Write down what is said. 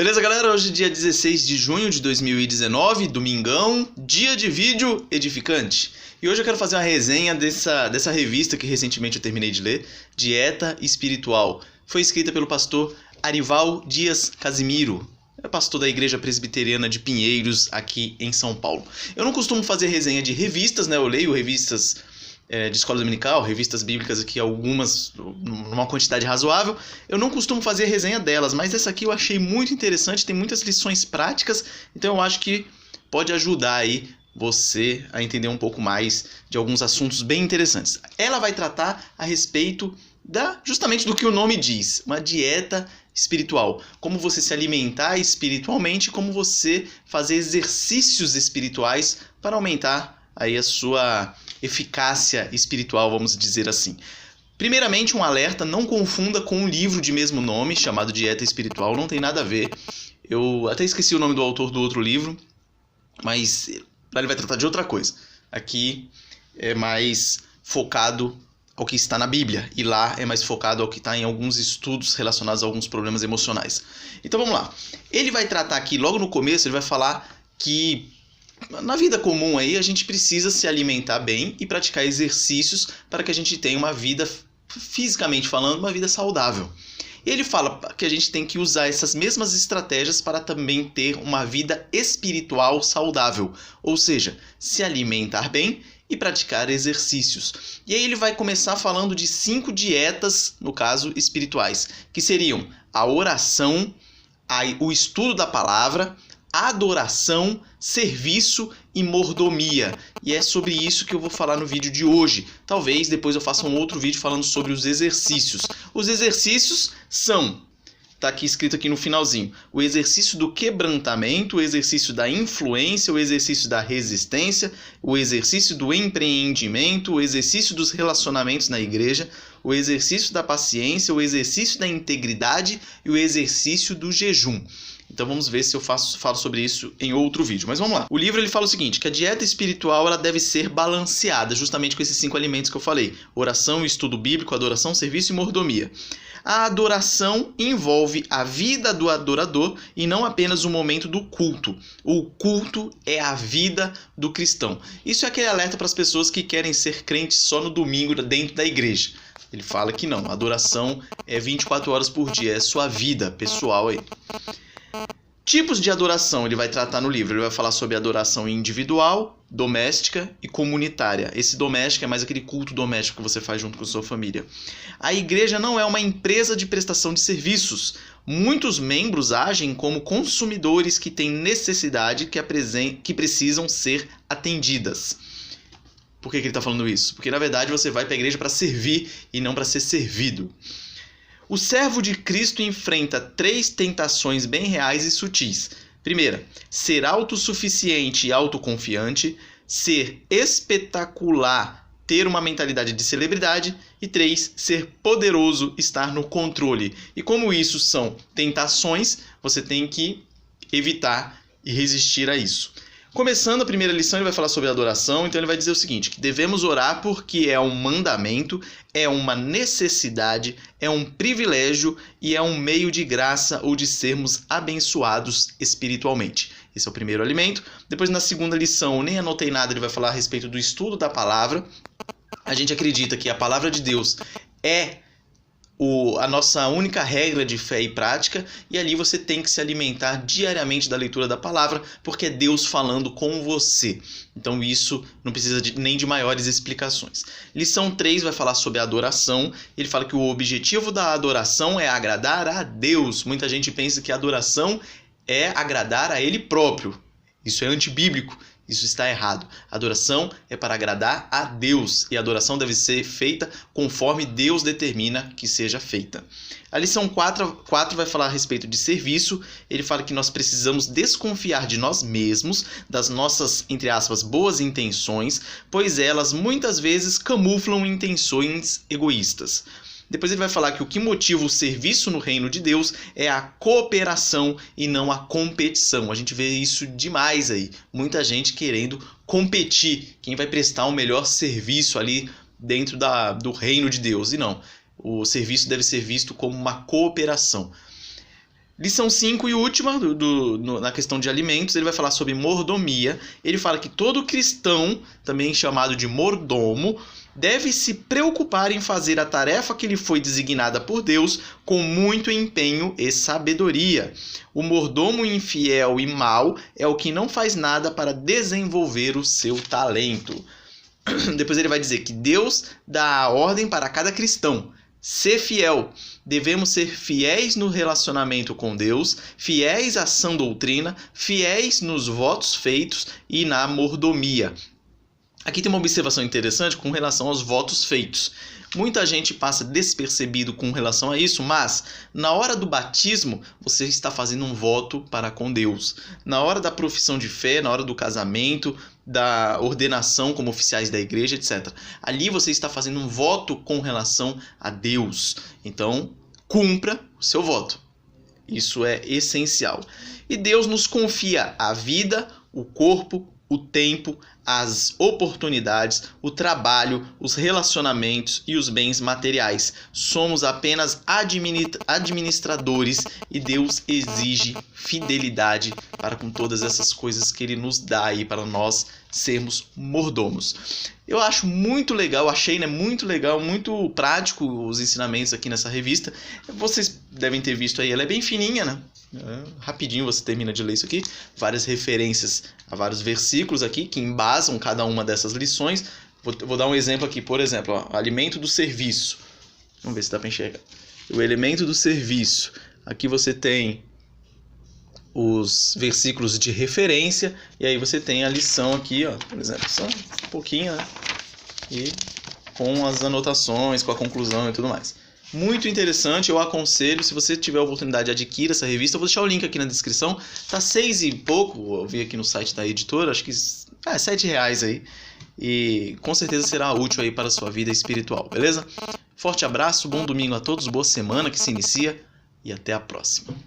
Beleza, galera? Hoje é dia 16 de junho de 2019, domingão, dia de vídeo edificante. E hoje eu quero fazer uma resenha dessa revista que recentemente eu terminei de ler, Dieta Espiritual. Foi escrita pelo pastor Arival Dias Casimiro, é pastor da Igreja Presbiteriana de Pinheiros, aqui em São Paulo. Eu não costumo fazer resenha de revistas, né? Eu leio revistas de escola dominical, revistas bíblicas aqui, algumas numa quantidade razoável. Eu não costumo fazer resenha delas, mas essa aqui eu achei muito interessante, tem muitas lições práticas, então eu acho que pode ajudar aí você a entender um pouco mais de alguns assuntos bem interessantes. Ela vai tratar a respeito justamente do que o nome diz, uma dieta espiritual. Como você se alimentar espiritualmente, como você fazer exercícios espirituais para aumentar aí a sua eficácia espiritual, vamos dizer assim. Primeiramente, um alerta, não confunda com um livro de mesmo nome, chamado Dieta Espiritual, não tem nada a ver. Eu até esqueci o nome do autor do outro livro, mas lá ele vai tratar de outra coisa. Aqui é mais focado ao que está na Bíblia, e lá é mais focado ao que está em alguns estudos relacionados a alguns problemas emocionais. Então vamos lá. Ele vai tratar aqui, logo no começo, ele vai falar que na vida comum aí a gente precisa se alimentar bem e praticar exercícios para que a gente tenha uma vida, fisicamente falando, uma vida saudável. Ele fala que a gente tem que usar essas mesmas estratégias para também ter uma vida espiritual saudável, ou seja, se alimentar bem e praticar exercícios. E aí ele vai começar falando de 5 dietas, no caso, espirituais, que seriam a oração, o estudo da palavra, adoração, serviço e mordomia. E é sobre isso que eu vou falar no vídeo de hoje. Talvez depois eu faça um outro vídeo falando sobre os exercícios. Os exercícios são, tá aqui escrito aqui no finalzinho, o exercício do quebrantamento, o exercício da influência, o exercício da resistência, o exercício do empreendimento, o exercício dos relacionamentos na igreja, o exercício da paciência, o exercício da integridade e o exercício do jejum. Então vamos ver se eu falo sobre isso em outro vídeo. Mas vamos lá. O livro ele fala o seguinte, que a dieta espiritual ela deve ser balanceada, justamente com esses 5 alimentos que eu falei. Oração, estudo bíblico, adoração, serviço e mordomia. A adoração envolve a vida do adorador e não apenas o momento do culto. O culto é a vida do cristão. Isso é aquele alerta para as pessoas que querem ser crentes só no domingo dentro da igreja. Ele fala que não, a adoração é 24 horas por dia, é sua vida pessoal aí. Tipos de adoração ele vai tratar no livro. Ele vai falar sobre adoração individual, doméstica e comunitária. Esse doméstico é mais aquele culto doméstico que você faz junto com a sua família. A igreja não é uma empresa de prestação de serviços. Muitos membros agem como consumidores que têm necessidade que precisam ser atendidas. Por que ele está falando isso? Porque na verdade você vai para a igreja para servir e não para ser servido. O servo de Cristo enfrenta 3 tentações bem reais e sutis. Primeira, ser autossuficiente e autoconfiante. Ser espetacular, ter uma mentalidade de celebridade. E 3, ser poderoso, estar no controle. E como isso são tentações, você tem que evitar e resistir a isso. Começando a primeira lição, ele vai falar sobre adoração, então ele vai dizer o seguinte, que devemos orar porque é um mandamento, é uma necessidade, é um privilégio e é um meio de graça ou de sermos abençoados espiritualmente. Esse é o primeiro alimento. Depois, na segunda lição, eu nem anotei nada, ele vai falar a respeito do estudo da palavra. A gente acredita que a palavra de Deus é a nossa única regra de fé e prática, e ali você tem que se alimentar diariamente da leitura da palavra, porque é Deus falando com você. Então isso não precisa nem de maiores explicações. Lição 3 vai falar sobre a adoração. Ele fala que o objetivo da adoração é agradar a Deus. Muita gente pensa que a adoração é agradar a Ele próprio. Isso é antibíblico. Isso está errado. A adoração é para agradar a Deus e a adoração deve ser feita conforme Deus determina que seja feita. A lição 4 vai falar a respeito de serviço. Ele fala que nós precisamos desconfiar de nós mesmos, das nossas, entre aspas, boas intenções, pois elas muitas vezes camuflam intenções egoístas. Depois ele vai falar que o que motiva o serviço no reino de Deus é a cooperação e não a competição. A gente vê isso demais aí. Muita gente querendo competir. Quem vai prestar um melhor serviço ali dentro do reino de Deus. E não. O serviço deve ser visto como uma cooperação. Lição 5 e última, na questão de alimentos, ele vai falar sobre mordomia. Ele fala que todo cristão, também chamado de mordomo, deve se preocupar em fazer a tarefa que lhe foi designada por Deus com muito empenho e sabedoria. O mordomo infiel e mau é o que não faz nada para desenvolver o seu talento. Depois ele vai dizer que Deus dá a ordem para cada cristão. Ser fiel. Devemos ser fiéis no relacionamento com Deus, fiéis à sã doutrina, fiéis nos votos feitos e na mordomia. Aqui tem uma observação interessante com relação aos votos feitos. Muita gente passa despercebido com relação a isso, mas na hora do batismo você está fazendo um voto para com Deus. Na hora da profissão de fé, na hora do casamento, da ordenação como oficiais da igreja, etc. Ali você está fazendo um voto com relação a Deus. Então, cumpra o seu voto. Isso é essencial. E Deus nos confia a vida, o corpo, o tempo, as oportunidades, o trabalho, os relacionamentos e os bens materiais. Somos apenas administradores e Deus exige fidelidade para com todas essas coisas que Ele nos dá aí para nós sermos mordomos. Eu acho muito legal, achei muito legal, muito prático os ensinamentos aqui nessa revista. Vocês devem ter visto aí, ela é bem fininha, né? Rapidinho você termina de ler isso aqui. Várias referências a vários versículos aqui que embasam cada uma dessas lições. Vou dar um exemplo aqui, por exemplo, ó, alimento do serviço. Vamos ver se dá para enxergar. O elemento do serviço. Aqui você tem os versículos de referência e aí você tem a lição aqui, ó, por exemplo, só um pouquinho, né? E com as anotações, com a conclusão e tudo mais. Muito interessante, eu aconselho, se você tiver a oportunidade, adquira essa revista. Eu vou deixar o link aqui na descrição. Tá 6 e pouco, eu vi aqui no site da editora, acho que R$7 aí. E com certeza será útil aí para a sua vida espiritual, beleza? Forte abraço, bom domingo a todos, boa semana que se inicia e até a próxima.